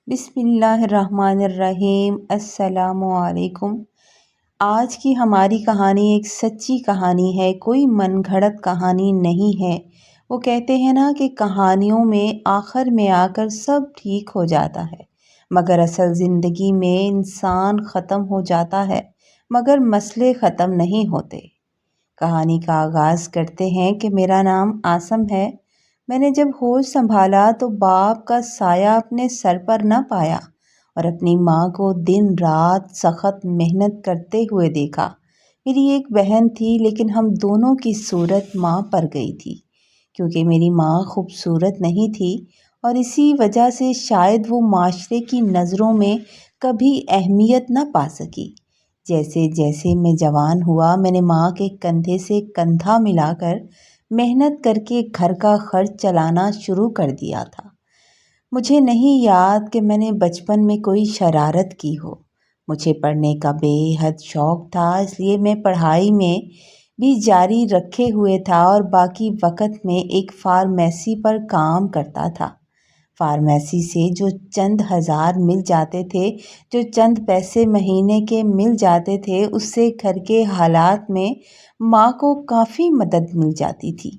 بسم اللہ الرحمن الرحیم۔ السلام علیکم۔ آج کی ہماری کہانی ایک سچی کہانی ہے، کوئی من گھڑت کہانی نہیں ہے۔ وہ کہتے ہیں نا کہ کہانیوں میں آخر میں آ کر سب ٹھیک ہو جاتا ہے، مگر اصل زندگی میں انسان ختم ہو جاتا ہے مگر مسئلے ختم نہیں ہوتے۔ کہانی کا آغاز کرتے ہیں کہ میرا نام عاصم ہے۔ میں نے جب ہوش سنبھالا تو باپ کا سایہ اپنے سر پر نہ پایا اور اپنی ماں کو دن رات سخت محنت کرتے ہوئے دیکھا۔ میری ایک بہن تھی لیکن ہم دونوں کی صورت ماں پر گئی تھی، کیونکہ میری ماں خوبصورت نہیں تھی اور اسی وجہ سے شاید وہ معاشرے کی نظروں میں کبھی اہمیت نہ پا سکی۔ جیسے جیسے میں جوان ہوا، میں نے ماں کے کندھے سے کندھا ملا کر محنت کر کے گھر کا خرچ چلانا شروع کر دیا تھا۔ مجھے نہیں یاد کہ میں نے بچپن میں کوئی شرارت کی ہو۔ مجھے پڑھنے کا بے حد شوق تھا، اس لیے میں پڑھائی میں بھی جاری رکھے ہوئے تھا اور باقی وقت میں ایک فارمیسی پر کام کرتا تھا۔ فارمیسی سے جو چند ہزار مل جاتے تھے، جو چند پیسے مہینے کے مل جاتے تھے، اس سے گھر کے حالات میں ماں کو کافی مدد مل جاتی تھی۔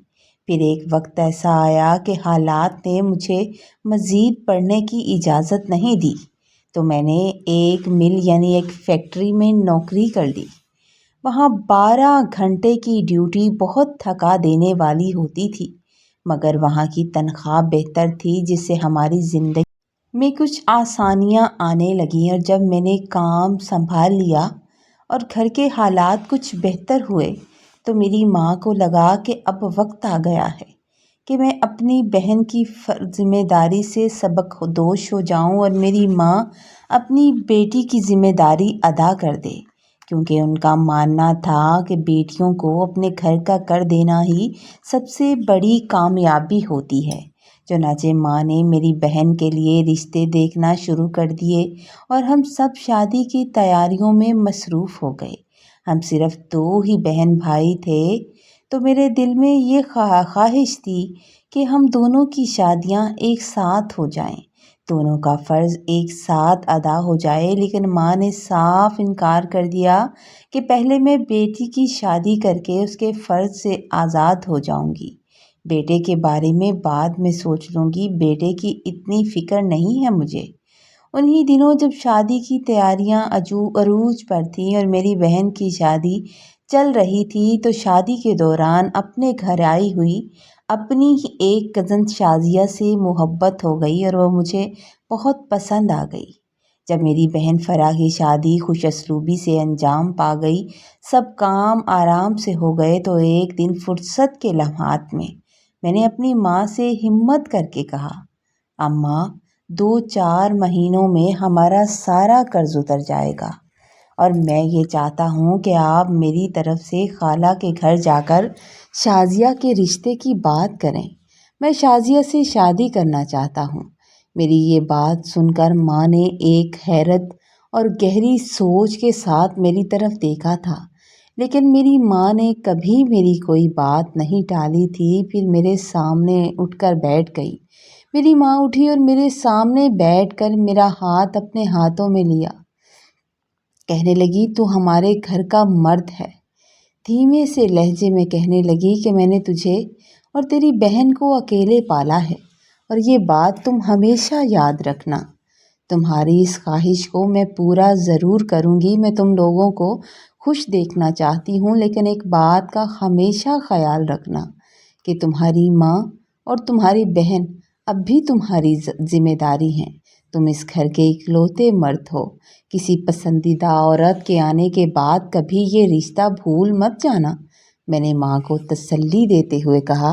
پھر ایک وقت ایسا آیا کہ حالات نے مجھے مزید پڑھنے کی اجازت نہیں دی، تو میں نے ایک مل یعنی ایک فیکٹری میں نوکری کر لی۔ وہاں 12 گھنٹے کی ڈیوٹی بہت تھکا دینے والی ہوتی تھی، مگر وہاں کی تنخواہ بہتر تھی، جس سے ہماری زندگی میں کچھ آسانیاں آنے لگیں۔ اور جب میں نے کام سنبھال لیا اور گھر کے حالات کچھ بہتر ہوئے تو میری ماں کو لگا کہ اب وقت آ گیا ہے کہ میں اپنی بہن کی ذمہ داری سے سبکدوش ہو جاؤں اور میری ماں اپنی بیٹی کی ذمہ داری ادا کر دے، کیونکہ ان کا ماننا تھا کہ بیٹیوں کو اپنے گھر کا کر دینا ہی سب سے بڑی کامیابی ہوتی ہے۔ چنانچہ ماں نے میری بہن کے لیے رشتے دیکھنا شروع کر دیے اور ہم سب شادی کی تیاریوں میں مصروف ہو گئے۔ ہم صرف 2 ہی بہن بھائی تھے، تو میرے دل میں یہ خواہش تھی کہ ہم دونوں کی شادیاں ایک ساتھ ہو جائیں، دونوں کا فرض ایک ساتھ ادا ہو جائے۔ لیکن ماں نے صاف انکار کر دیا کہ پہلے میں بیٹی کی شادی کر کے اس کے فرض سے آزاد ہو جاؤں گی، بیٹے کے بارے میں بعد میں سوچ لوں گی، بیٹے کی اتنی فکر نہیں ہے مجھے۔ انہی دنوں جب شادی کی تیاریاں عروج پر تھیں اور میری بہن کی شادی چل رہی تھی، تو شادی کے دوران اپنے گھر آئی ہوئی اپنی ہی ایک کزن شازیہ سے محبت ہو گئی اور وہ مجھے بہت پسند آ گئی۔ جب میری بہن فرح کی شادی خوش اسلوبی سے انجام پا گئی، سب کام آرام سے ہو گئے، تو ایک دن فرصت کے لمحات میں نے اپنی ماں سے ہمت کر کے کہا، اماں 2-4 مہینوں میں ہمارا سارا قرض اتر جائے گا اور میں یہ چاہتا ہوں کہ آپ میری طرف سے خالہ کے گھر جا کر شازیہ کے رشتے کی بات کریں۔ میں شازیہ سے شادی کرنا چاہتا ہوں۔ میری یہ بات سن کر ماں نے ایک حیرت اور گہری سوچ کے ساتھ میری طرف دیکھا تھا، لیکن میری ماں نے کبھی میری کوئی بات نہیں ٹالی تھی۔ پھر میرے سامنے اٹھ کر بیٹھ گئی۔ میری ماں اٹھی اور میرے سامنے بیٹھ کر میرا ہاتھ اپنے ہاتھوں میں لیا، کہنے لگی، تو ہمارے گھر کا مرد ہے۔ دھیمے سے لہجے میں کہنے لگی کہ میں نے تجھے اور تیری بہن کو اکیلے پالا ہے، اور یہ بات تم ہمیشہ یاد رکھنا۔ تمہاری اس خواہش کو میں پورا ضرور کروں گی۔ میں تم لوگوں کو خوش دیکھنا چاہتی ہوں، لیکن ایک بات کا ہمیشہ خیال رکھنا کہ تمہاری ماں اور تمہاری بہن اب بھی تمہاری ذمہ داری ہیں۔ تم اس گھر کے اکلوتے مرد ہو۔ کسی پسندیدہ عورت کے آنے کے بعد کبھی یہ رشتہ بھول مت جانا۔ میں نے ماں کو تسلی دیتے ہوئے کہا،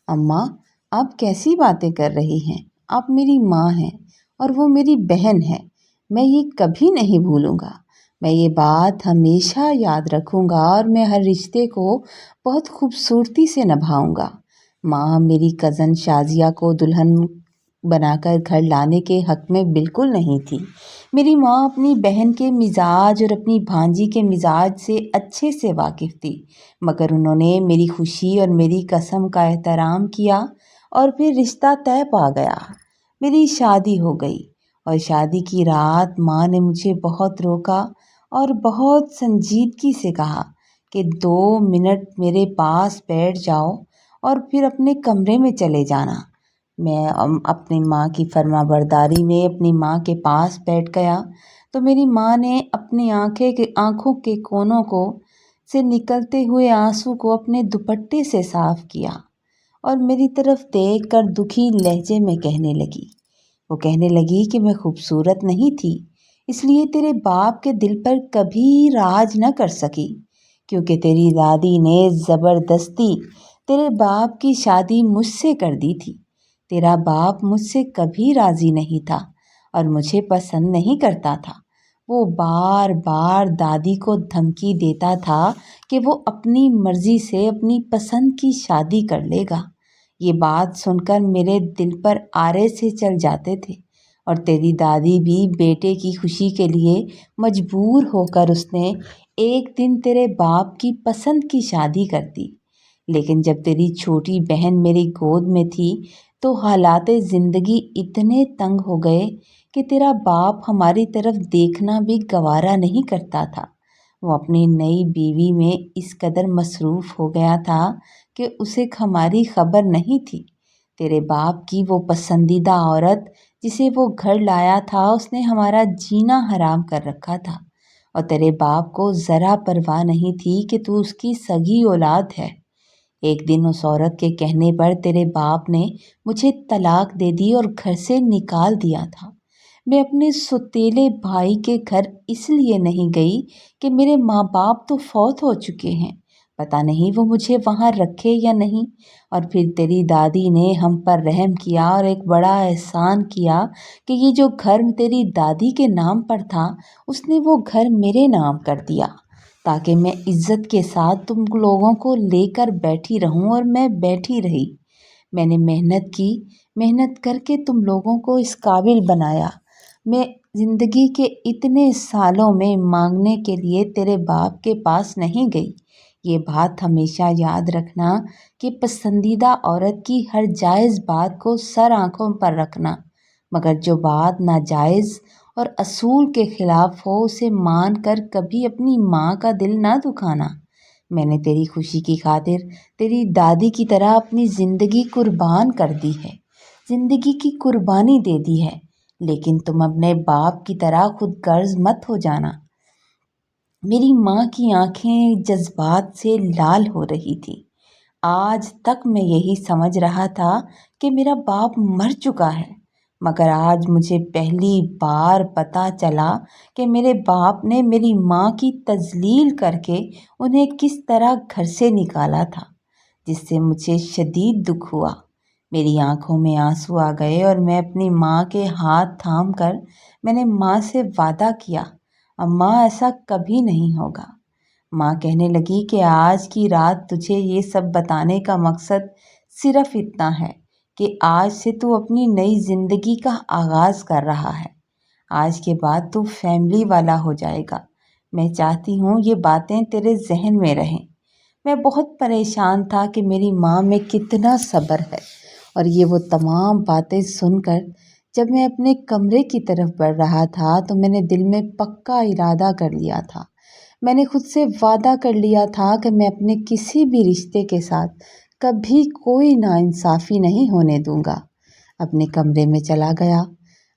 اماں آپ کیسی باتیں کر رہی ہیں؟ آپ میری ماں ہیں اور وہ میری بہن ہے۔ میں یہ کبھی نہیں بھولوں گا۔ میں یہ بات ہمیشہ یاد رکھوں گا اور میں ہر رشتے کو بہت خوبصورتی سے نبھاؤں گا۔ ماں میری کزن شازیہ کو دلہن بنا کر گھر لانے کے حق میں بالکل نہیں تھی۔ میری ماں اپنی بہن کے مزاج اور اپنی بھانجی کے مزاج سے اچھے سے واقف تھی، مگر انہوں نے میری خوشی اور میری قسم کا احترام کیا اور پھر رشتہ طے پا گیا۔ میری شادی ہو گئی اور شادی کی رات ماں نے مجھے بہت روکا اور بہت سنجیدگی سے کہا کہ 2 منٹ میرے پاس بیٹھ جاؤ اور پھر اپنے کمرے میں چلے جانا۔ میں اپنی ماں کی فرما برداری میں اپنی ماں کے پاس بیٹھ گیا تو میری ماں نے اپنی آنکھوں کے کونوں کو سے نکلتے ہوئے آنسو کو اپنے دوپٹے سے صاف کیا اور میری طرف دیکھ کر دکھی لہجے میں کہنے لگی، وہ کہنے لگی کہ میں خوبصورت نہیں تھی، اس لیے تیرے باپ کے دل پر کبھی راج نہ کر سکی، کیونکہ تیری دادی نے زبردستی تیرے باپ کی شادی مجھ سے کر دی تھی۔ تیرا باپ مجھ سے کبھی راضی نہیں تھا اور مجھے پسند نہیں کرتا تھا۔ وہ بار بار دادی کو دھمکی دیتا تھا کہ وہ اپنی مرضی سے اپنی پسند کی شادی کر لے گا۔ یہ بات سن کر میرے دل پر آرے سے چل جاتے تھے، اور تیری دادی بھی بیٹے کی خوشی کے لیے مجبور ہو کر اس نے ایک دن تیرے باپ کی پسند کی شادی کر دی۔ لیکن جب تیری چھوٹی بہن میری گود میں تھی تو حالات زندگی اتنے تنگ ہو گئے کہ تیرا باپ ہماری طرف دیکھنا بھی گوارا نہیں کرتا تھا۔ وہ اپنی نئی بیوی میں اس قدر مصروف ہو گیا تھا کہ اسے ہماری خبر نہیں تھی۔ تیرے باپ کی وہ پسندیدہ عورت جسے وہ گھر لایا تھا اس نے ہمارا جینا حرام کر رکھا تھا، اور تیرے باپ کو ذرا پرواہ نہیں تھی کہ تو اس کی سگی اولاد ہے۔ ایک دن اس عورت کے کہنے پر تیرے باپ نے مجھے طلاق دے دی اور گھر سے نکال دیا تھا۔ میں اپنے سوتیلے بھائی کے گھر اس لیے نہیں گئی کہ میرے ماں باپ تو فوت ہو چکے ہیں، پتہ نہیں وہ مجھے وہاں رکھے یا نہیں۔ اور پھر تیری دادی نے ہم پر رحم کیا اور ایک بڑا احسان کیا کہ یہ جو گھر تیری دادی کے نام پر تھا اس نے وہ گھر میرے نام کر دیا، تاکہ میں عزت کے ساتھ تم لوگوں کو لے کر بیٹھی رہوں، اور میں بیٹھی رہی۔ میں نے محنت کر کے تم لوگوں کو اس قابل بنایا۔ میں زندگی کے اتنے سالوں میں مانگنے کے لیے تیرے باپ کے پاس نہیں گئی۔ یہ بات ہمیشہ یاد رکھنا کہ پسندیدہ عورت کی ہر جائز بات کو سر آنکھوں پر رکھنا، مگر جو بات ناجائز اور اصول کے خلاف ہو اسے مان کر کبھی اپنی ماں کا دل نہ دکھانا۔ میں نے تیری خوشی کی خاطر تیری دادی کی طرح اپنی زندگی قربان کر دی ہے، زندگی کی قربانی دے دی ہے، لیکن تم اپنے باپ کی طرح خود غرض مت ہو جانا۔ میری ماں کی آنکھیں جذبات سے لال ہو رہی تھی۔ آج تک میں یہی سمجھ رہا تھا کہ میرا باپ مر چکا ہے، مگر آج مجھے پہلی بار پتہ چلا کہ میرے باپ نے میری ماں کی تذلیل کر کے انہیں کس طرح گھر سے نکالا تھا، جس سے مجھے شدید دکھ ہوا۔ میری آنکھوں میں آنسو آ گئے اور میں اپنی ماں کے ہاتھ تھام کر میں نے ماں سے وعدہ کیا، اماں ایسا کبھی نہیں ہوگا۔ ماں کہنے لگی کہ آج کی رات تجھے یہ سب بتانے کا مقصد صرف اتنا ہے کہ آج سے تو اپنی نئی زندگی کا آغاز کر رہا ہے۔ آج کے بعد تو فیملی والا ہو جائے گا۔ میں چاہتی ہوں یہ باتیں تیرے ذہن میں رہیں۔ میں بہت پریشان تھا کہ میری ماں میں کتنا صبر ہے، اور یہ وہ تمام باتیں سن کر جب میں اپنے کمرے کی طرف بڑھ رہا تھا تو میں نے دل میں پکا ارادہ کر لیا تھا۔ میں نے خود سے وعدہ کر لیا تھا کہ میں اپنے کسی بھی رشتے کے ساتھ کبھی کوئی ناانصافی نہیں ہونے دوں گا۔ اپنے کمرے میں چلا گیا۔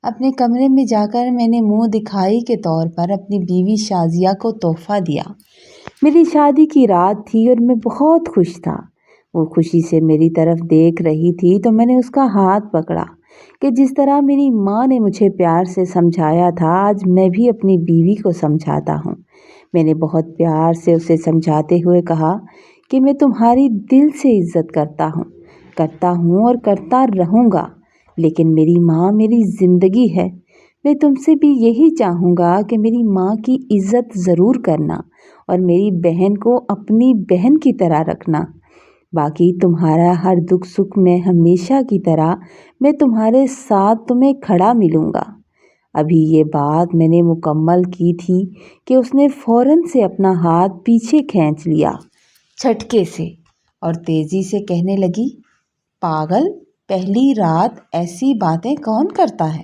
اپنے کمرے میں جا کر میں نے منہ دکھائی کے طور پر اپنی بیوی شازیہ کو تحفہ دیا۔ میری شادی کی رات تھی اور میں بہت خوش تھا۔ وہ خوشی سے میری طرف دیکھ رہی تھی تو میں نے اس کا ہاتھ پکڑا کہ جس طرح میری ماں نے مجھے پیار سے سمجھایا تھا آج میں بھی اپنی بیوی کو سمجھاتا ہوں۔ میں نے بہت پیار سے اسے سمجھاتے ہوئے کہا کہ میں تمہاری دل سے عزت کرتا ہوں اور کرتا رہوں گا، لیکن میری ماں میری زندگی ہے۔ میں تم سے بھی یہی چاہوں گا کہ میری ماں کی عزت ضرور کرنا اور میری بہن کو اپنی بہن کی طرح رکھنا۔ باقی تمہارا ہر دکھ سکھ میں ہمیشہ کی طرح میں تمہارے ساتھ تمہیں کھڑا ملوں گا۔ ابھی یہ بات میں نے مکمل کی تھی کہ اس نے فوراً سے اپنا ہاتھ پیچھے کھینچ لیا جھٹکے سے، اور تیزی سے کہنے لگی، پاگل، پہلی رات ایسی باتیں کون کرتا ہے؟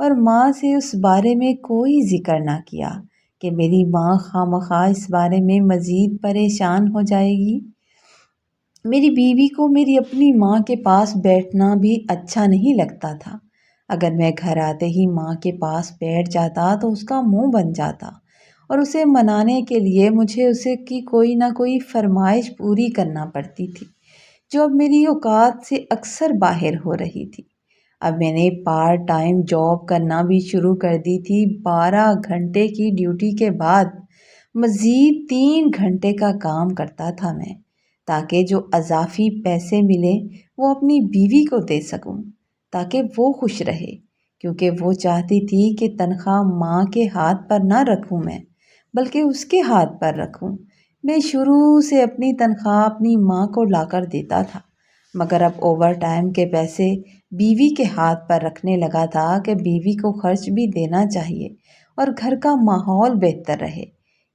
اور ماں سے اس بارے میں کوئی ذکر نہ کیا کہ میری ماں خواہ اس بارے میں مزید پریشان ہو جائے گی۔ میری بیوی کو میری اپنی ماں کے پاس بیٹھنا بھی اچھا نہیں لگتا تھا۔ اگر میں گھر آتے ہی ماں کے پاس بیٹھ جاتا تو اس کا منہ بن جاتا اور اسے منانے کے لیے مجھے اسے کی کوئی نہ کوئی فرمائش پوری کرنا پڑتی تھی، جو اب میری اوقات سے اکثر باہر ہو رہی تھی۔ اب میں نے پارٹ ٹائم جاب کرنا بھی شروع کر دی تھی۔ 12 گھنٹے کی ڈیوٹی کے بعد مزید 3 گھنٹے کا کام کرتا تھا میں، تاکہ جو اضافی پیسے ملے وہ اپنی بیوی کو دے سکوں، تاکہ وہ خوش رہے، کیونکہ وہ چاہتی تھی کہ تنخواہ ماں کے ہاتھ پر نہ رکھوں میں، بلکہ اس کے ہاتھ پر رکھوں۔ میں شروع سے اپنی تنخواہ اپنی ماں کو لا کر دیتا تھا، مگر اب اوور ٹائم کے پیسے بیوی کے ہاتھ پر رکھنے لگا تھا کہ بیوی کو خرچ بھی دینا چاہیے اور گھر کا ماحول بہتر رہے۔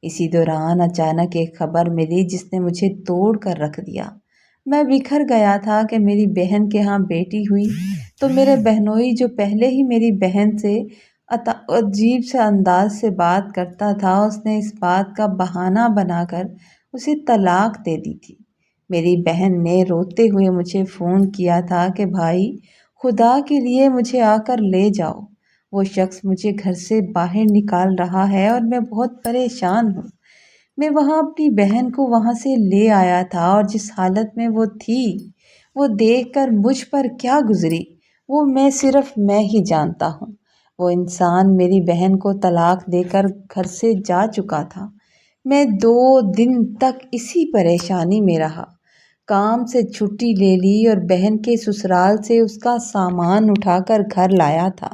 اسی دوران اچانک ایک خبر ملی جس نے مجھے توڑ کر رکھ دیا۔ میں بکھر گیا تھا کہ میری بہن کے ہاں بیٹی ہوئی تو میرے بہنوئی، جو پہلے ہی میری بہن سے عجیب سے انداز سے بات کرتا تھا، اس نے اس بات کا بہانہ بنا کر اسے طلاق دے دی تھی۔ میری بہن نے روتے ہوئے مجھے فون کیا تھا کہ بھائی، خدا کے لیے مجھے آ کر لے جاؤ، وہ شخص مجھے گھر سے باہر نکال رہا ہے اور میں بہت پریشان ہوں۔ میں وہاں اپنی بہن کو وہاں سے لے آیا تھا اور جس حالت میں وہ تھی وہ دیکھ کر مجھ پر کیا گزری وہ صرف میں ہی جانتا ہوں۔ وہ انسان میری بہن کو طلاق دے کر گھر سے جا چکا تھا۔ میں 2 دن تک اسی پریشانی میں رہا، کام سے چھٹی لے لی اور بہن کے سسرال سے اس کا سامان اٹھا کر گھر لایا تھا۔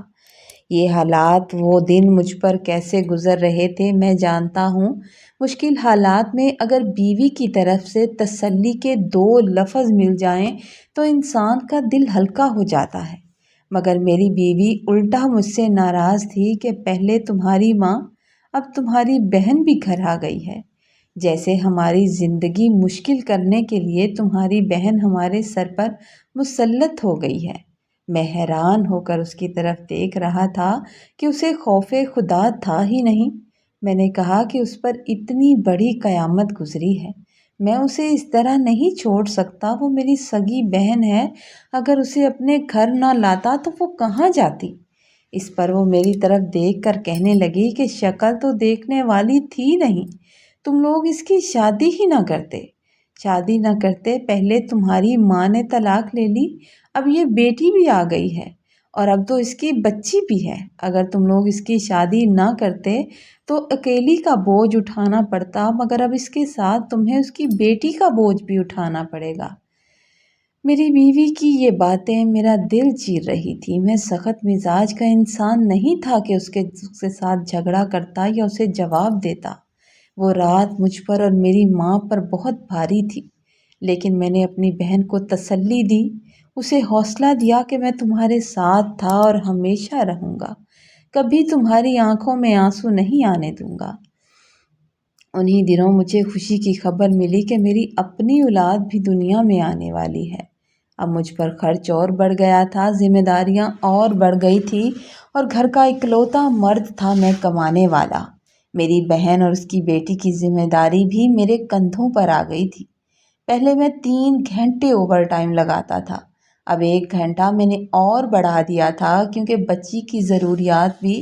یہ حالات وہ دن مجھ پر کیسے گزر رہے تھے میں جانتا ہوں۔ مشکل حالات میں اگر بیوی کی طرف سے تسلی کے 2 لفظ مل جائیں تو انسان کا دل ہلکا ہو جاتا ہے، مگر میری بیوی الٹا مجھ سے ناراض تھی کہ پہلے تمہاری ماں، اب تمہاری بہن بھی گھر آ گئی ہے، جیسے ہماری زندگی مشکل کرنے کے لیے تمہاری بہن ہمارے سر پر مسلط ہو گئی ہے۔ میں حیران ہو کر اس کی طرف دیکھ رہا تھا کہ اسے خوف خدا تھا ہی نہیں۔ میں نے کہا کہ اس پر اتنی بڑی قیامت گزری ہے، میں اسے اس طرح نہیں چھوڑ سکتا، وہ میری سگی بہن ہے، اگر اسے اپنے گھر نہ لاتا تو وہ کہاں جاتی؟ اس پر وہ میری طرف دیکھ کر کہنے لگی کہ شکل تو دیکھنے والی تھی نہیں، تم لوگ اس کی شادی ہی نہ کرتے۔ شادی نہ کرتے، پہلے تمہاری ماں نے طلاق لے لی، اب یہ بیٹی بھی آ گئی ہے اور اب تو اس کی بچی بھی ہے۔ اگر تم لوگ اس کی شادی نہ کرتے تو اکیلی کا بوجھ اٹھانا پڑتا، مگر اب اس کے ساتھ تمہیں اس کی بیٹی کا بوجھ بھی اٹھانا پڑے گا۔ میری بیوی کی یہ باتیں میرا دل چیر رہی تھی۔ میں سخت مزاج کا انسان نہیں تھا کہ اس کے ساتھ جھگڑا کرتا یا اسے جواب دیتا۔ وہ رات مجھ پر اور میری ماں پر بہت بھاری تھی، لیکن میں نے اپنی بہن کو تسلی دی، اسے حوصلہ دیا کہ میں تمہارے ساتھ تھا اور ہمیشہ رہوں گا، کبھی تمہاری آنکھوں میں آنسو نہیں آنے دوں گا۔ انہی دنوں مجھے خوشی کی خبر ملی کہ میری اپنی اولاد بھی دنیا میں آنے والی ہے۔ اب مجھ پر خرچ اور بڑھ گیا تھا، ذمہ داریاں اور بڑھ گئی تھی اور گھر کا اکلوتا مرد تھا میں کمانے والا۔ میری بہن اور اس کی بیٹی کی ذمہ داری بھی میرے کندھوں پر آ گئی تھی۔ پہلے میں 3 گھنٹے اوور ٹائم لگاتا تھا، اب 1 گھنٹہ میں نے اور بڑھا دیا تھا کیونکہ بچی کی ضروریات بھی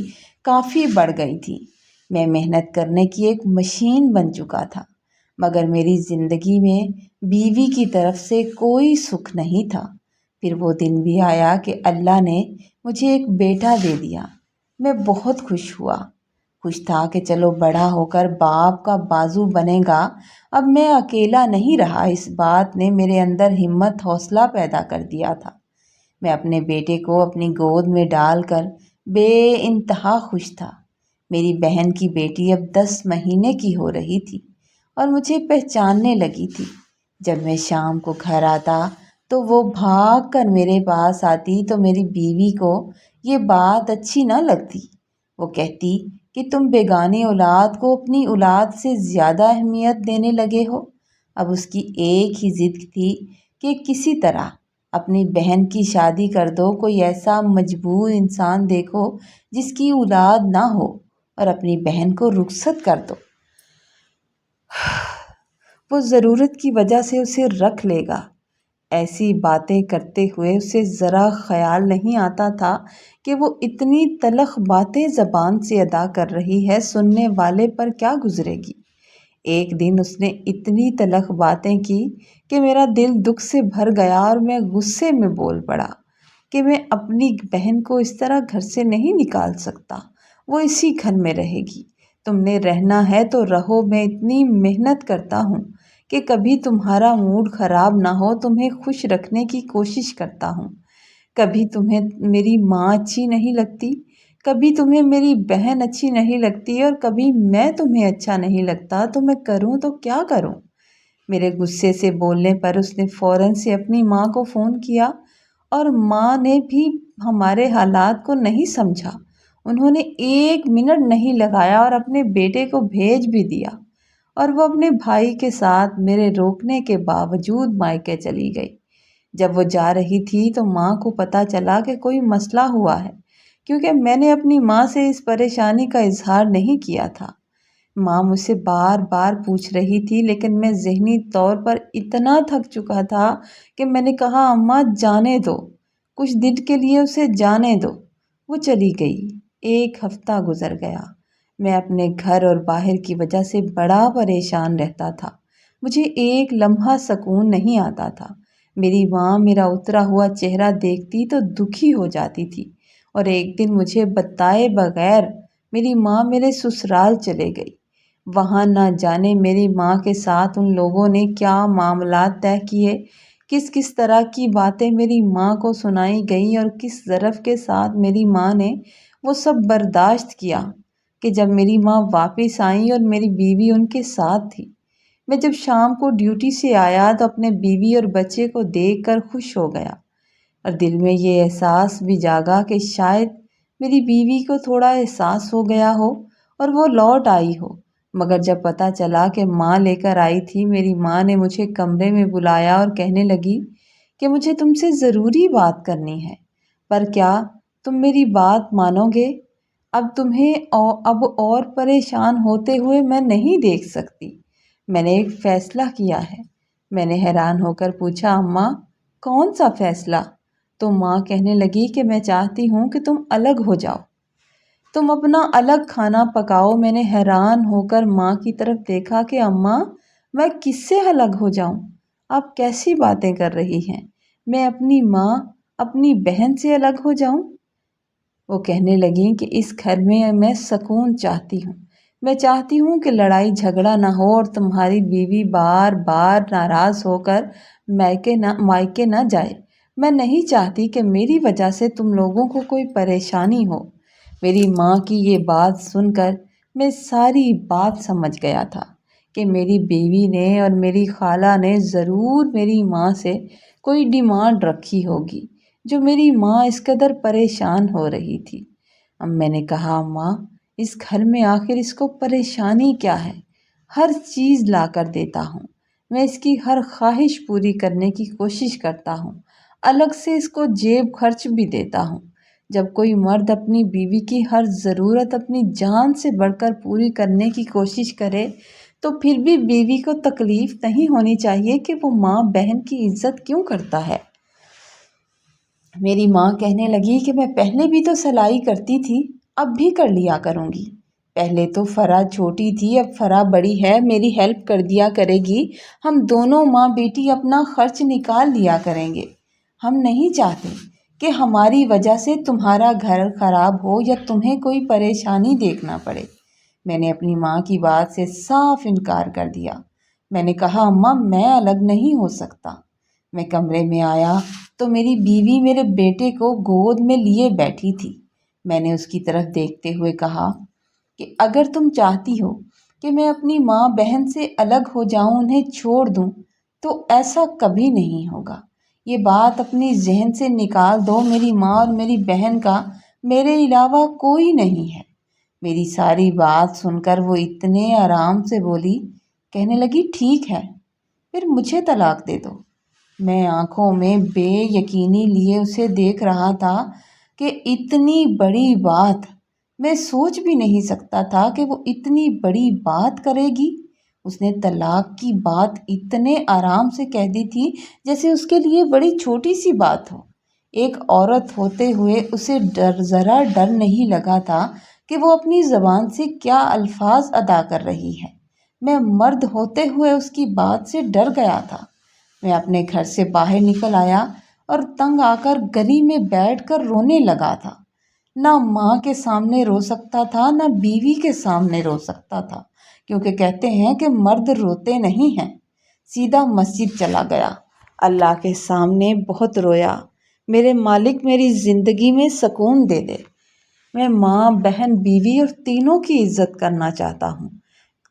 کافی بڑھ گئی تھی۔ میں محنت کرنے کی ایک مشین بن چکا تھا، مگر میری زندگی میں بیوی کی طرف سے کوئی سکھ نہیں تھا۔ پھر وہ دن بھی آیا کہ اللہ نے مجھے ایک بیٹا دے دیا۔ میں بہت خوش ہوا، خوش تھا کہ چلو بڑا ہو کر باپ کا بازو بنے گا، اب میں اکیلا نہیں رہا۔ اس بات نے میرے اندر ہمت، حوصلہ پیدا کر دیا تھا۔ میں اپنے بیٹے کو اپنی گود میں ڈال کر بے انتہا خوش تھا۔ میری بہن کی بیٹی اب 10 مہینے کی ہو رہی تھی اور مجھے پہچاننے لگی تھی۔ جب میں شام کو گھر آتا تو وہ بھاگ کر میرے پاس آتی تو میری بیوی کو یہ بات اچھی نہ لگتی۔ وہ کہتی کہ تم بیگانی اولاد کو اپنی اولاد سے زیادہ اہمیت دینے لگے ہو۔ اب اس کی ایک ہی ضد تھی کہ کسی طرح اپنی بہن کی شادی کر دو، کوئی ایسا مجبور انسان دیکھو جس کی اولاد نہ ہو اور اپنی بہن کو رخصت کر دو۔ وہ ضرورت کی وجہ سے اسے رکھ لے گا۔ ایسی باتیں کرتے ہوئے اسے ذرا خیال نہیں آتا تھا کہ وہ اتنی تلخ باتیں زبان سے ادا کر رہی ہے، سننے والے پر کیا گزرے گی۔ ایک دن اس نے اتنی تلخ باتیں کی کہ میرا دل دکھ سے بھر گیا اور میں غصے میں بول پڑا کہ میں اپنی بہن کو اس طرح گھر سے نہیں نکال سکتا، وہ اسی گھر میں رہے گی۔ تم نے رہنا ہے تو رہو، میں اتنی محنت کرتا ہوں کہ کبھی تمہارا موڈ خراب نہ ہو، تمہیں خوش رکھنے کی کوشش کرتا ہوں۔ کبھی تمہیں میری ماں اچھی نہیں لگتی، کبھی تمہیں میری بہن اچھی نہیں لگتی، اور کبھی میں تمہیں اچھا نہیں لگتا، تو میں کروں تو کیا کروں؟ میرے غصے سے بولنے پر اس نے فوراً سے اپنی ماں کو فون کیا، اور ماں نے بھی ہمارے حالات کو نہیں سمجھا۔ انہوں نے 1 منٹ نہیں لگایا اور اپنے بیٹے کو بھیج بھی دیا، اور وہ اپنے بھائی کے ساتھ میرے روکنے کے باوجود مائکے چلی گئی۔ جب وہ جا رہی تھی تو ماں کو پتہ چلا کہ کوئی مسئلہ ہوا ہے، کیونکہ میں نے اپنی ماں سے اس پریشانی کا اظہار نہیں کیا تھا۔ ماں مجھ سے بار بار پوچھ رہی تھی، لیکن میں ذہنی طور پر اتنا تھک چکا تھا کہ میں نے کہا، اماں جانے دو، کچھ دن کے لیے اسے جانے دو۔ وہ چلی گئی۔ 1 ہفتہ گزر گیا۔ میں اپنے گھر اور باہر کی وجہ سے بڑا پریشان رہتا تھا۔ مجھے ایک لمحہ سکون نہیں آتا تھا۔ میری ماں میرا اترا ہوا چہرہ دیکھتی تو دکھی ہو جاتی تھی، اور ایک دن مجھے بتائے بغیر میری ماں میرے سسرال چلے گئی۔ وہاں نہ جانے میری ماں کے ساتھ ان لوگوں نے کیا معاملات طے کیے، کس کس طرح کی باتیں میری ماں کو سنائی گئیں، اور کس ظرف کے ساتھ میری ماں نے وہ سب برداشت کیا کہ جب میری ماں واپس آئیں اور میری بیوی ان کے ساتھ تھی۔ میں جب شام کو ڈیوٹی سے آیا تو اپنے بیوی اور بچے کو دیکھ کر خوش ہو گیا، اور دل میں یہ احساس بھی جاگا کہ شاید میری بیوی کو تھوڑا احساس ہو گیا ہو اور وہ لوٹ آئی ہو۔ مگر جب پتہ چلا کہ ماں لے کر آئی تھی، میری ماں نے مجھے کمرے میں بلایا اور کہنے لگی کہ مجھے تم سے ضروری بات کرنی ہے، پر کیا تم میری بات مانو گے؟ اب تمہیں اب اور پریشان ہوتے ہوئے میں نہیں دیکھ سکتی۔ میں نے ایک فیصلہ کیا ہے۔ میں نے حیران ہو کر پوچھا، اماں کون سا فیصلہ؟ تو ماں کہنے لگی کہ میں چاہتی ہوں کہ تم الگ ہو جاؤ، تم اپنا الگ کھانا پکاؤ۔ میں نے حیران ہو کر ماں کی طرف دیکھا کہ اماں میں کس سے الگ ہو جاؤں؟ آپ کیسی باتیں کر رہی ہیں؟ میں اپنی ماں، اپنی بہن سے الگ ہو جاؤں؟ وہ کہنے لگیں کہ اس گھر میں سکون چاہتی ہوں۔ میں چاہتی ہوں کہ لڑائی جھگڑا نہ ہو اور تمہاری بیوی بار بار ناراض ہو کر مائکے نہ جائے۔ میں نہیں چاہتی کہ میری وجہ سے تم لوگوں کو کوئی پریشانی ہو۔ میری ماں کی یہ بات سن کر میں ساری بات سمجھ گیا تھا کہ میری بیوی نے اور میری خالہ نے ضرور میری ماں سے کوئی ڈیمانڈ رکھی ہوگی جو میری ماں اس قدر پریشان ہو رہی تھی۔ اب میں نے کہا، ماں اس گھر میں آخر اس کو پریشانی کیا ہے؟ ہر چیز لا کر دیتا ہوں، میں اس کی ہر خواہش پوری کرنے کی کوشش کرتا ہوں، الگ سے اس کو جیب خرچ بھی دیتا ہوں۔ جب کوئی مرد اپنی بیوی کی ہر ضرورت اپنی جان سے بڑھ کر پوری کرنے کی کوشش کرے تو پھر بھی بیوی کو تکلیف نہیں ہونی چاہیے کہ وہ ماں بہن کی عزت کیوں کرتا ہے۔ میری ماں کہنے لگی کہ میں پہلے بھی تو سلائی کرتی تھی، اب بھی کر لیا کروں گی۔ پہلے تو فرح چھوٹی تھی، اب فرح بڑی ہے، میری ہیلپ کر دیا کرے گی، ہم دونوں ماں بیٹی اپنا خرچ نکال لیا کریں گے۔ ہم نہیں چاہتے کہ ہماری وجہ سے تمہارا گھر خراب ہو یا تمہیں کوئی پریشانی دیکھنا پڑے۔ میں نے اپنی ماں کی بات سے صاف انکار کر دیا۔ میں نے کہا، اماں میں الگ نہیں ہو سکتا۔ میں کمرے میں آیا تو میری بیوی میرے بیٹے کو گود میں لیے بیٹھی تھی۔ میں نے اس کی طرف دیکھتے ہوئے کہا کہ اگر تم چاہتی ہو کہ میں اپنی ماں بہن سے الگ ہو جاؤں، انہیں چھوڑ دوں، تو ایسا کبھی نہیں ہوگا۔ یہ بات اپنی ذہن سے نکال دو، میری ماں اور میری بہن کا میرے علاوہ کوئی نہیں ہے۔ میری ساری بات سن کر وہ اتنے آرام سے بولی، کہنے لگی، ٹھیک ہے، پھر مجھے طلاق دے دو۔ میں آنکھوں میں بے یقینی لیے اسے دیکھ رہا تھا کہ اتنی بڑی بات، میں سوچ بھی نہیں سکتا تھا کہ وہ اتنی بڑی بات کرے گی۔ اس نے طلاق کی بات اتنے آرام سے کہہ دی تھی جیسے اس کے لیے بڑی چھوٹی سی بات ہو۔ ایک عورت ہوتے ہوئے اسے ذرا ڈر نہیں لگا تھا کہ وہ اپنی زبان سے کیا الفاظ ادا کر رہی ہے۔ میں مرد ہوتے ہوئے اس کی بات سے ڈر گیا تھا۔ میں اپنے گھر سے باہر نکل آیا اور تنگ آ کر گلی میں بیٹھ کر رونے لگا تھا۔ نہ ماں کے سامنے رو سکتا تھا، نہ بیوی کے سامنے رو سکتا تھا، کیونکہ کہتے ہیں کہ مرد روتے نہیں ہیں۔ سیدھا مسجد چلا گیا، اللہ کے سامنے بہت رویا، میرے مالک میری زندگی میں سکون دے دے۔ میں ماں، بہن، بیوی اور تینوں کی عزت کرنا چاہتا ہوں،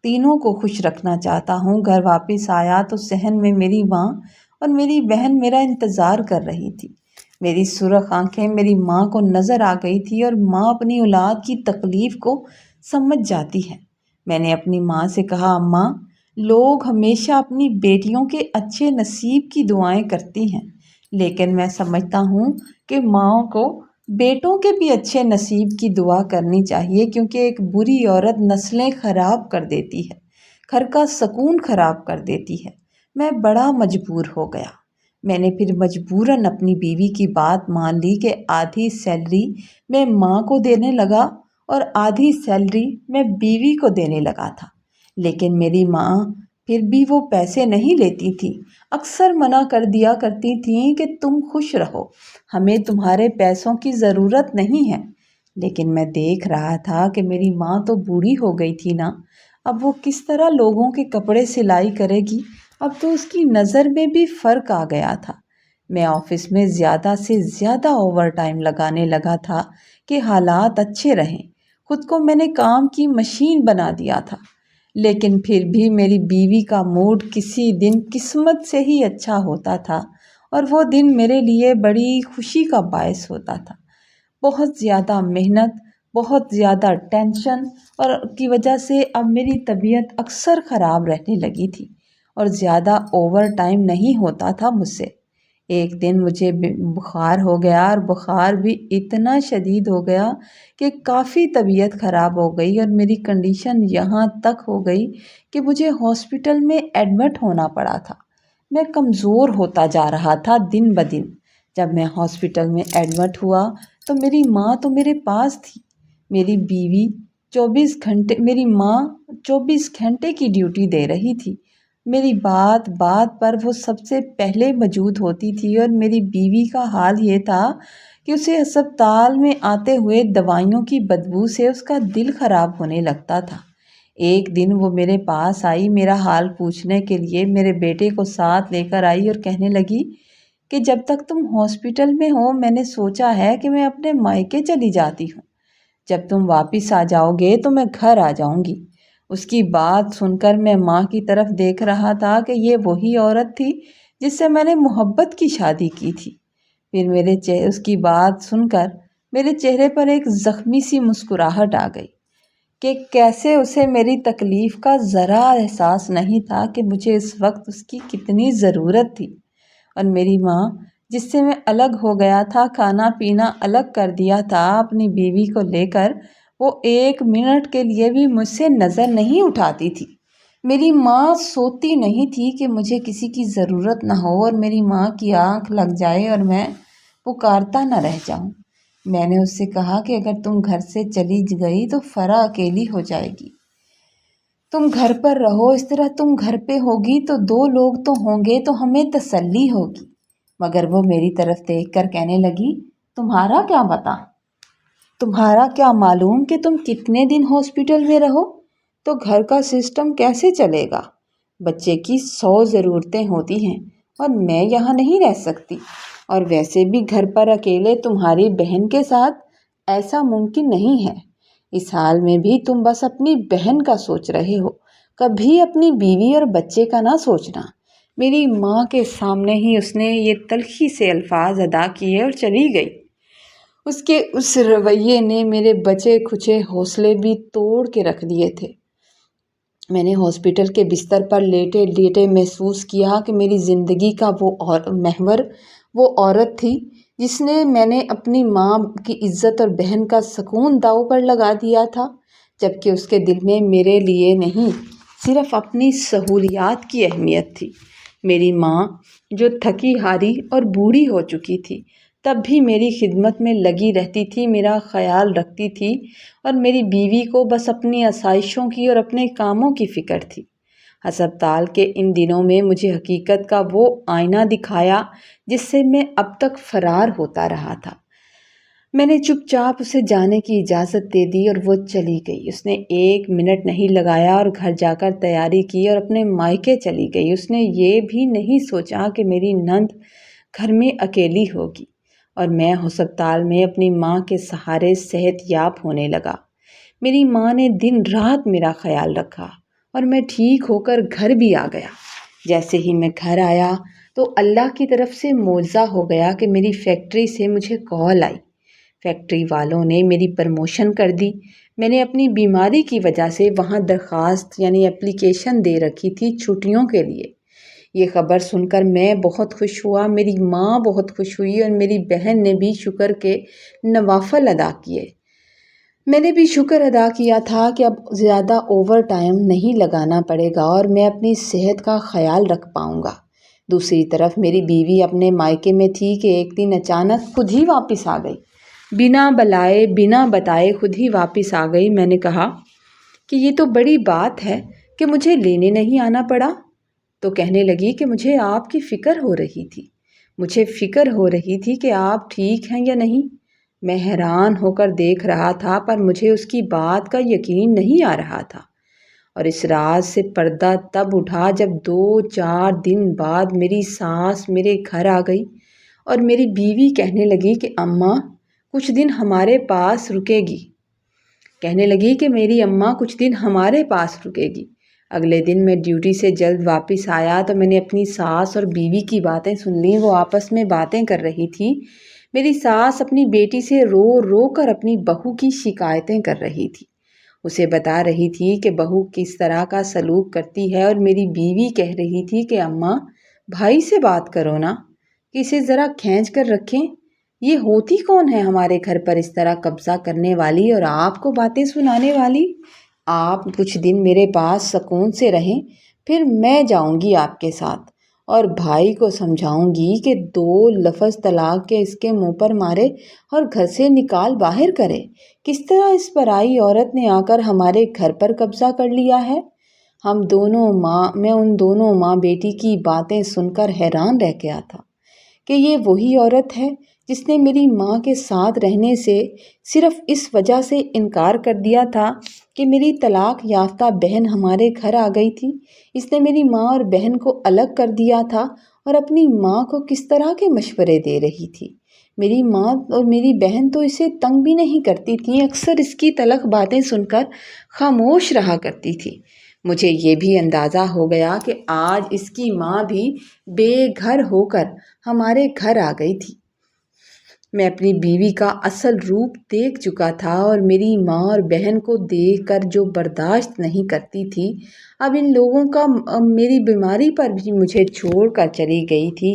تینوں کو خوش رکھنا چاہتا ہوں۔ گھر واپس آیا تو صحن میں میری ماں اور میری بہن میرا انتظار کر رہی تھی۔ میری سرخ آنکھیں میری ماں کو نظر آ گئی تھی، اور ماں اپنی اولاد کی تکلیف کو سمجھ جاتی ہے۔ میں نے اپنی ماں سے کہا، اماں، لوگ ہمیشہ اپنی بیٹیوں کے اچھے نصیب کی دعائیں کرتی ہیں، لیکن میں سمجھتا ہوں کہ ماں کو بیٹوں کے بھی اچھے نصیب کی دعا کرنی چاہیے، کیونکہ ایک بری عورت نسلیں خراب کر دیتی ہے، گھر کا سکون خراب کر دیتی ہے۔ میں بڑا مجبور ہو گیا۔ میں نے پھر مجبوراً اپنی بیوی کی بات مان لی کہ آدھی سیلری میں ماں کو دینے لگا اور آدھی سیلری میں بیوی کو دینے لگا تھا۔ لیکن میری ماں پھر بھی وہ پیسے نہیں لیتی تھی، اکثر منع کر دیا کرتی تھیں کہ تم خوش رہو، ہمیں تمہارے پیسوں کی ضرورت نہیں ہے۔ لیکن میں دیکھ رہا تھا کہ میری ماں تو بوڑھی ہو گئی تھی نا، اب وہ کس طرح لوگوں کے کپڑے سلائی کرے گی؟ اب تو اس کی نظر میں بھی فرق آ گیا تھا۔ میں آفس میں زیادہ سے زیادہ اوور ٹائم لگانے لگا تھا کہ حالات اچھے رہیں۔ خود کو میں نے کام کی مشین بنا دیا تھا، لیکن پھر بھی میری بیوی کا موڈ کسی دن قسمت سے ہی اچھا ہوتا تھا، اور وہ دن میرے لیے بڑی خوشی کا باعث ہوتا تھا۔ بہت زیادہ محنت، بہت زیادہ ٹینشن اور کی وجہ سے اب میری طبیعت اکثر خراب رہنے لگی تھی، اور زیادہ اوور ٹائم نہیں ہوتا تھا مجھ سے۔ ایک دن مجھے بخار ہو گیا، اور بخار بھی اتنا شدید ہو گیا کہ کافی طبیعت خراب ہو گئی، اور میری کنڈیشن یہاں تک ہو گئی کہ مجھے ہاسپٹل میں ایڈمٹ ہونا پڑا تھا۔ میں کمزور ہوتا جا رہا تھا دن بدن۔ جب میں ہاسپٹل میں ایڈمٹ ہوا تو میری ماں تو میرے پاس تھی۔ میری ماں 24 گھنٹے کی ڈیوٹی دے رہی تھی۔ میری بات بات پر وہ سب سے پہلے موجود ہوتی تھی، اور میری بیوی کا حال یہ تھا کہ اسے ہسپتال میں آتے ہوئے دوائیوں کی بدبو سے اس کا دل خراب ہونے لگتا تھا۔ ایک دن وہ میرے پاس آئی، میرا حال پوچھنے کے لیے میرے بیٹے کو ساتھ لے کر آئی، اور کہنے لگی کہ جب تک تم ہاسپٹل میں ہو میں نے سوچا ہے کہ میں اپنے مائکے چلی جاتی ہوں، جب تم واپس آ جاؤ گے تو میں گھر آ جاؤں گی۔ اس کی بات سن کر میں ماں کی طرف دیکھ رہا تھا کہ یہ وہی عورت تھی جس سے میں نے محبت کی شادی کی تھی۔ پھر اس کی بات سن کر میرے چہرے پر ایک زخمی سی مسکراہٹ آ گئی کہ کیسے اسے میری تکلیف کا ذرا احساس نہیں تھا کہ مجھے اس وقت اس کی کتنی ضرورت تھی۔ اور میری ماں جس سے میں الگ ہو گیا تھا، کھانا پینا الگ کر دیا تھا اپنی بیوی کو لے کر، وہ ایک منٹ کے لیے بھی مجھ سے نظر نہیں اٹھاتی تھی۔ میری ماں سوتی نہیں تھی کہ مجھے کسی کی ضرورت نہ ہو، اور میری ماں کی آنکھ لگ جائے اور میں پکارتا نہ رہ جاؤں۔ میں نے اس سے کہا کہ اگر تم گھر سے چلی گئی تو فرا اکیلی ہو جائے گی، تم گھر پر رہو، اس طرح تم گھر پہ ہوگی تو 2 لوگ تو ہوں گے تو ہمیں تسلی ہوگی۔ مگر وہ میری طرف دیکھ کر کہنے لگی، تمہارا کیا پتا، تمہارا کیا معلوم کہ تم کتنے دن ہاسپٹل میں رہو، تو گھر کا سسٹم کیسے چلے گا؟ بچے کی 100 ضرورتیں ہوتی ہیں، اور میں یہاں نہیں رہ سکتی، اور ویسے بھی گھر پر اکیلے تمہاری بہن کے ساتھ ایسا ممکن نہیں ہے۔ اس حال میں بھی تم بس اپنی بہن کا سوچ رہے ہو، کبھی اپنی بیوی اور بچے کا نہ سوچنا۔ میری ماں کے سامنے ہی اس نے یہ تلخی سے الفاظ ادا کیے اور چلی گئی۔ اس کے اس رویے نے میرے بچے کھچے حوصلے بھی توڑ کے رکھ دیے تھے۔ میں نے ہاسپٹل کے بستر پر لیٹے لیٹے محسوس کیا کہ میری زندگی کا محور وہ عورت تھی جس نے میں نے اپنی ماں کی عزت اور بہن کا سکون داؤ پر لگا دیا تھا، جبکہ اس کے دل میں میرے لیے نہیں، صرف اپنی سہولیات کی اہمیت تھی۔ میری ماں جو تھکی ہاری اور بوڑھی ہو چکی تھی، تب بھی میری خدمت میں لگی رہتی تھی، میرا خیال رکھتی تھی، اور میری بیوی کو بس اپنی آسائشوں کی اور اپنے کاموں کی فکر تھی۔ ہسپتال کے ان دنوں میں مجھے حقیقت کا وہ آئینہ دکھایا جس سے میں اب تک فرار ہوتا رہا تھا۔ میں نے چپ چاپ اسے جانے کی اجازت دے دی اور وہ چلی گئی۔ اس نے 1 منٹ نہیں لگایا اور گھر جا کر تیاری کی اور اپنے مائکے چلی گئی۔ اس نے یہ بھی نہیں سوچا کہ میری نند گھر میں اکیلی ہوگی اور میں ہسپتال میں اپنی ماں کے سہارے صحت یاب ہونے لگا۔ میری ماں نے دن رات میرا خیال رکھا اور میں ٹھیک ہو کر گھر بھی آ گیا۔ جیسے ہی میں گھر آیا تو اللہ کی طرف سے معجزہ ہو گیا کہ میری فیکٹری سے مجھے کال آئی۔ فیکٹری والوں نے میری پرموشن کر دی۔ میں نے اپنی بیماری کی وجہ سے وہاں درخواست اپلیکیشن دے رکھی تھی چھٹیوں کے لیے۔ یہ خبر سن کر میں بہت خوش ہوا، میری ماں بہت خوش ہوئی اور میری بہن نے بھی شکر کے نوافل ادا کیے۔ میں نے بھی شکر ادا کیا تھا کہ اب زیادہ اوور ٹائم نہیں لگانا پڑے گا اور میں اپنی صحت کا خیال رکھ پاؤں گا۔ دوسری طرف میری بیوی اپنے مائکے میں تھی کہ ایک دن اچانک خود ہی واپس آ گئی، بنا بلائے بنا بتائے خود ہی واپس آ گئی۔ میں نے کہا کہ یہ تو بڑی بات ہے کہ مجھے لینے نہیں آنا پڑا۔ تو کہنے لگی کہ مجھے آپ کی فکر ہو رہی تھی، مجھے فکر ہو رہی تھی کہ آپ ٹھیک ہیں یا نہیں۔ میں حیران ہو کر دیکھ رہا تھا، پر مجھے اس کی بات کا یقین نہیں آ رہا تھا، اور اس راز سے پردہ تب اٹھا جب 2-4 دن بعد میری ساس میرے گھر آ گئی اور میری بیوی کہنے لگی کہ اماں کچھ دن ہمارے پاس رکے گی۔ اگلے دن میں ڈیوٹی سے جلد واپس آیا تو میں نے اپنی ساس اور بیوی کی باتیں سن لیں۔ وہ آپس میں باتیں کر رہی تھی۔ میری ساس اپنی بیٹی سے رو رو کر اپنی بہو کی شکایتیں کر رہی تھی، اسے بتا رہی تھی کہ بہو کس طرح کا سلوک کرتی ہے، اور میری بیوی کہہ رہی تھی کہ اماں بھائی سے بات کرو نا، کہ اسے ذرا کھینچ کر رکھیں، یہ ہوتی کون ہے ہمارے گھر پر اس طرح قبضہ کرنے والی اور آپ کو باتیں سنانے والی؟ آپ کچھ دن میرے پاس سکون سے رہیں، پھر میں جاؤں گی آپ کے ساتھ اور بھائی کو سمجھاؤں گی کہ 2 لفظ طلاق کے اس کے منہ پر مارے اور گھر سے نکال باہر کرے۔ کس طرح اس پرائی عورت نے آ کر ہمارے گھر پر قبضہ کر لیا ہے؟ میں ان دونوں ماں بیٹی کی باتیں سن کر حیران رہ گیا تھا کہ یہ وہی عورت ہے جس نے میری ماں کے ساتھ رہنے سے صرف اس وجہ سے انکار کر دیا تھا کہ میری طلاق یافتہ بہن ہمارے گھر آ گئی تھی۔ اس نے میری ماں اور بہن کو الگ کر دیا تھا اور اپنی ماں کو کس طرح کے مشورے دے رہی تھی۔ میری ماں اور میری بہن تو اسے تنگ بھی نہیں کرتی تھیں، اکثر اس کی تلخ باتیں سن کر خاموش رہا کرتی تھی۔ مجھے یہ بھی اندازہ ہو گیا کہ آج اس کی ماں بھی بے گھر ہو کر ہمارے گھر آ گئی تھی۔ میں اپنی بیوی کا اصل روپ دیکھ چکا تھا اور میری ماں اور بہن کو دیکھ کر جو برداشت نہیں کرتی تھی، اب ان لوگوں کا میری بیماری پر بھی مجھے چھوڑ کر چلی گئی تھی۔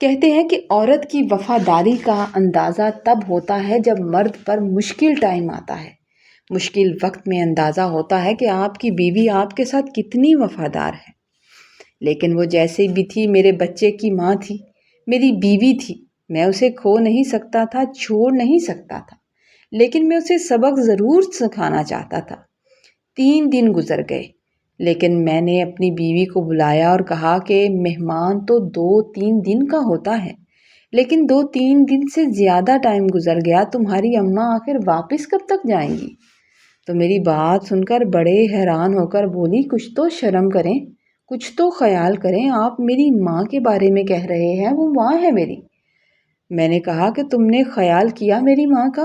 کہتے ہیں کہ عورت کی وفاداری کا اندازہ تب ہوتا ہے جب مرد پر مشکل ٹائم آتا ہے۔ مشکل وقت میں اندازہ ہوتا ہے کہ آپ کی بیوی آپ کے ساتھ کتنی وفادار ہے۔ لیکن وہ جیسے بھی تھی میرے بچے کی ماں تھی، میری بیوی تھی۔ میں اسے کھو نہیں سکتا تھا، چھوڑ نہیں سکتا تھا، لیکن میں اسے سبق ضرور سکھانا چاہتا تھا۔ 3 دن گزر گئے، لیکن میں نے اپنی بیوی کو بلایا اور کہا کہ مہمان تو 2-3 دن کا ہوتا ہے، لیکن 2-3 دن سے زیادہ ٹائم گزر گیا، تمہاری اماں آخر واپس کب تک جائیں گی؟ تو میری بات سن کر بڑے حیران ہو کر بولی، کچھ تو شرم کریں، کچھ تو خیال کریں، آپ میری ماں کے بارے میں کہہ رہے ہیں، وہ ماں ہے میری۔ میں نے کہا کہ تم نے خیال کیا میری ماں کا؟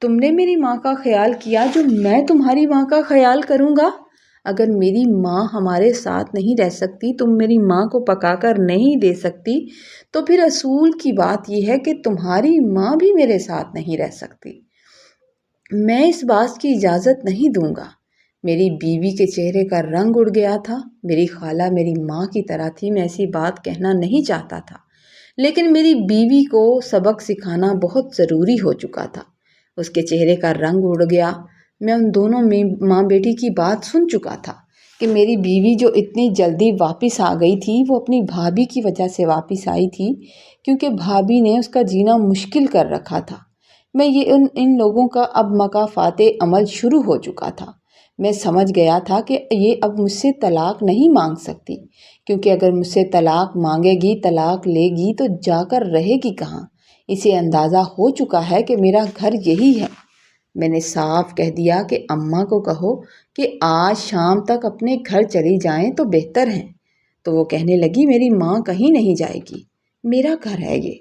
تم نے میری ماں کا خیال کیا جو میں تمہاری ماں کا خیال کروں گا؟ اگر میری ماں ہمارے ساتھ نہیں رہ سکتی، تم میری ماں کو پکا کر نہیں دے سکتی، تو پھر اصول کی بات یہ ہے کہ تمہاری ماں بھی میرے ساتھ نہیں رہ سکتی۔ میں اس بات کی اجازت نہیں دوں گا۔ میری بیوی کے چہرے کا رنگ اڑ گیا تھا۔ میری خالہ میری ماں کی طرح تھی، میں ایسی بات کہنا نہیں چاہتا تھا، لیکن میری بیوی کو سبق سکھانا بہت ضروری ہو چکا تھا۔ اس کے چہرے کا رنگ اڑ گیا۔ میں ان دونوں ماں بیٹی کی بات سن چکا تھا کہ میری بیوی جو اتنی جلدی واپس آ گئی تھی وہ اپنی بھابھی کی وجہ سے واپس آئی تھی، کیونکہ بھابھی نے اس کا جینا مشکل کر رکھا تھا۔ میں یہ ان لوگوں کا اب مکافات عمل شروع ہو چکا تھا۔ میں سمجھ گیا تھا کہ یہ اب مجھ سے طلاق نہیں مانگ سکتی، کیونکہ اگر مجھ سے طلاق مانگے گی، طلاق لے گی تو جا کر رہے گی کہاں؟ اسے اندازہ ہو چکا ہے کہ میرا گھر یہی ہے۔ میں نے صاف کہہ دیا کہ اماں کو کہو کہ آج شام تک اپنے گھر چلی جائیں تو بہتر ہے۔ تو وہ کہنے لگی میری ماں کہیں نہیں جائے گی، میرا گھر ہے یہ،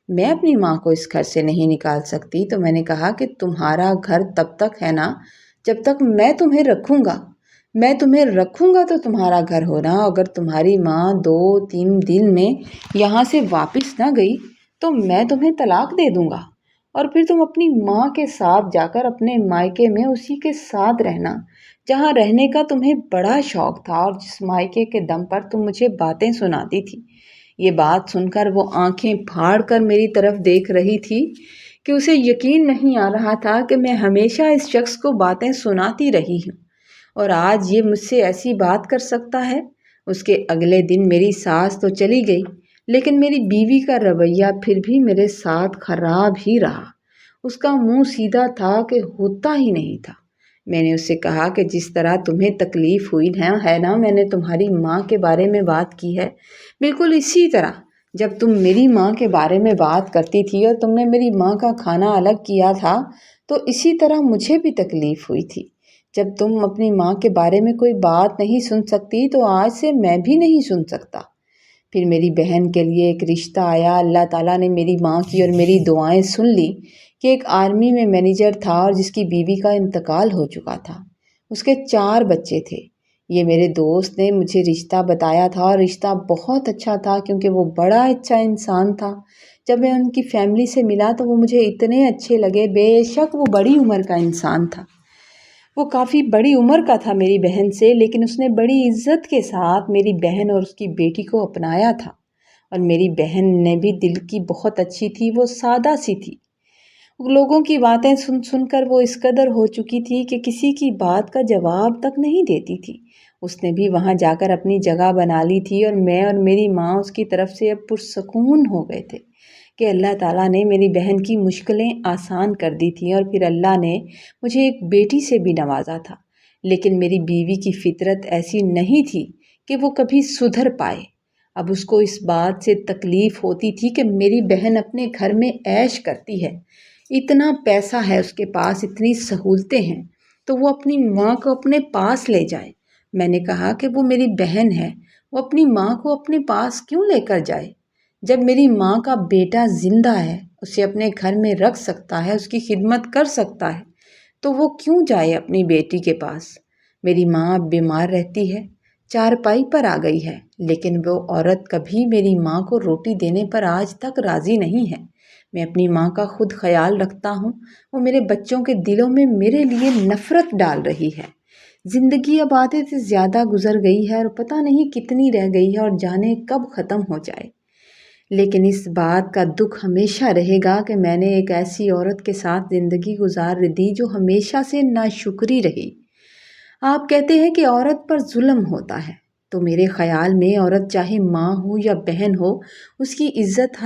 میں اپنی ماں کو اس گھر سے نہیں نکال سکتی۔ تو میں نے کہا کہ تمہارا گھر تب تک ہے نا جب تک میں تمہیں رکھوں گا، میں تمہیں رکھوں گا تو تمہارا گھر ہونا۔ اگر تمہاری ماں 2-3 دن میں یہاں سے واپس نہ گئی تو میں تمہیں طلاق دے دوں گا، اور پھر تم اپنی ماں کے ساتھ جا کر اپنے مائکے میں اسی کے ساتھ رہنا جہاں رہنے کا تمہیں بڑا شوق تھا، اور جس مائکے کے دم پر تم مجھے باتیں سناتی تھی۔ یہ بات سن کر وہ آنکھیں پھاڑ کر میری طرف دیکھ رہی تھی کہ اسے یقین نہیں آ رہا تھا کہ میں ہمیشہ اس شخص کو باتیں سناتی رہی ہوں اور آج یہ مجھ سے ایسی بات کر سکتا ہے۔ اس کے اگلے دن میری ساس تو چلی گئی، لیکن میری بیوی کا رویہ پھر بھی میرے ساتھ خراب ہی رہا۔ اس کا منہ سیدھا تھا کہ ہوتا ہی نہیں تھا۔ میں نے اس سے کہا کہ جس طرح تمہیں تکلیف ہوئی ہے نا، میں نے تمہاری ماں کے بارے میں بات کی ہے، بالکل اسی طرح جب تم میری ماں کے بارے میں بات کرتی تھی اور تم نے میری ماں کا کھانا الگ کیا تھا، تو اسی طرح مجھے بھی تکلیف ہوئی تھی۔ جب تم اپنی ماں کے بارے میں کوئی بات نہیں سن سکتی تو آج سے میں بھی نہیں سن سکتا۔ پھر میری بہن کے لیے ایک رشتہ آیا۔ اللہ تعالیٰ نے میری ماں کی اور میری دعائیں سن لی کہ ایک آرمی میں مینیجر تھا اور جس کی بیوی کا انتقال ہو چکا تھا۔ اس کے 4 بچے تھے۔ یہ میرے دوست نے مجھے رشتہ بتایا تھا اور رشتہ بہت اچھا تھا، کیونکہ وہ بڑا اچھا انسان تھا۔ جب میں ان کی فیملی سے ملا تو وہ مجھے اتنے اچھے لگے۔ بے شک وہ بڑی عمر کا انسان تھا، وہ کافی بڑی عمر کا تھا میری بہن سے، لیکن اس نے بڑی عزت کے ساتھ میری بہن اور اس کی بیٹی کو اپنایا تھا، اور میری بہن نے بھی دل کی بہت اچھی تھی، وہ سادہ سی تھی۔ لوگوں کی باتیں سن سن کر وہ اس قدر ہو چکی تھی کہ کسی کی بات کا جواب تک نہیں دیتی تھی۔ اس نے بھی وہاں جا کر اپنی جگہ بنا لی تھی، اور میں اور میری ماں اس کی طرف سے اب پرسکون ہو گئے تھے کہ اللہ تعالیٰ نے میری بہن کی مشکلیں آسان کر دی تھیں، اور پھر اللہ نے مجھے ایک بیٹی سے بھی نوازا تھا۔ لیکن میری بیوی کی فطرت ایسی نہیں تھی کہ وہ کبھی سدھر پائے۔ اب اس کو اس بات سے تکلیف ہوتی تھی کہ میری بہن اپنے گھر میں عیش کرتی ہے، اتنا پیسہ ہے اس کے پاس، اتنی سہولتیں ہیں، تو وہ اپنی ماں کو اپنے پاس لے جائے۔ میں نے کہا کہ وہ میری بہن ہے، وہ اپنی ماں کو اپنے پاس کیوں لے کر جائے؟ جب میری ماں کا بیٹا زندہ ہے، اسے اپنے گھر میں رکھ سکتا ہے، اس کی خدمت کر سکتا ہے، تو وہ کیوں جائے اپنی بیٹی کے پاس؟ میری ماں اب بیمار رہتی ہے، چارپائی پر آ گئی ہے، لیکن وہ عورت کبھی میری ماں کو روٹی دینے پر آج تک راضی نہیں ہے۔ میں اپنی ماں کا خود خیال رکھتا ہوں، وہ میرے بچوں کے دلوں میں میرے لیے نفرت ڈال رہی ہے۔ زندگی اب آدھے سے زیادہ گزر گئی ہے اور پتہ نہیں کتنی رہ گئی ہے اور جانے کب ختم ہو جائے۔ لیکن اس بات کا دکھ ہمیشہ رہے گا کہ میں نے ایک ایسی عورت کے ساتھ زندگی گزار دی جو ہمیشہ سے ناشکری رہی۔ آپ کہتے ہیں کہ عورت پر ظلم ہوتا ہے، تو میرے خیال میں عورت چاہے ماں ہو یا بہن ہو، اس کی عزت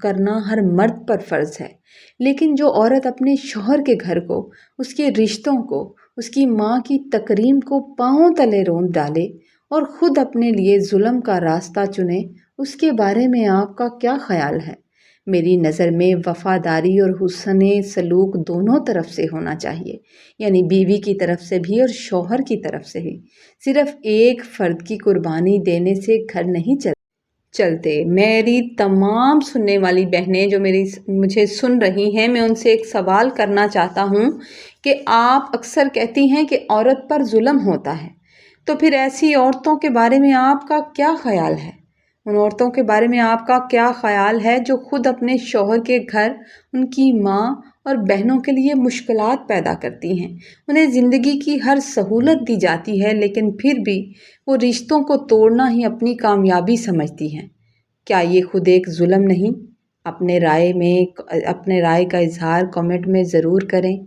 کرنا ہر مرد پر فرض ہے۔ لیکن جو عورت اپنے شوہر کے گھر کو، اس کے رشتوں کو، اس کی ماں کی تکریم کو پاؤں تلے رونت ڈالے اور خود اپنے لیے ظلم کا راستہ چنے، اس کے بارے میں آپ کا کیا خیال ہے؟ میری نظر میں وفاداری اور حسن سلوک دونوں طرف سے ہونا چاہیے، یعنی بیوی کی طرف سے بھی اور شوہر کی طرف سے بھی۔ صرف ایک فرد کی قربانی دینے سے گھر نہیں چلتے۔ میری تمام سننے والی بہنیں جو مجھے سن رہی ہیں، میں ان سے ایک سوال کرنا چاہتا ہوں کہ آپ اکثر کہتی ہیں کہ عورت پر ظلم ہوتا ہے، تو پھر ایسی عورتوں کے بارے میں آپ کا کیا خیال ہے؟ ان عورتوں کے بارے میں آپ کا کیا خیال ہے جو خود اپنے شوہر کے گھر، ان کی ماں اور بہنوں کے لیے مشکلات پیدا کرتی ہیں۔ انہیں زندگی کی ہر سہولت دی جاتی ہے لیکن پھر بھی وہ رشتوں کو توڑنا ہی اپنی کامیابی سمجھتی ہیں۔ کیا یہ خود ایک ظلم نہیں؟ اپنے رائے کا اظہار کمنٹ میں ضرور کریں۔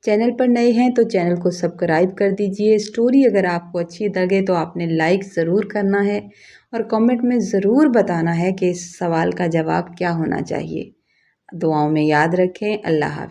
چینل پر نئے ہیں تو چینل کو سبسکرائب کر دیجئے۔ اسٹوری اگر آپ کو اچھی لگے تو آپ نے لائک ضرور کرنا ہے اور کمنٹ میں ضرور بتانا ہے کہ اس سوال کا جواب کیا ہونا چاہیے۔ دعاؤں میں یاد رکھیں۔ اللہ حافظ۔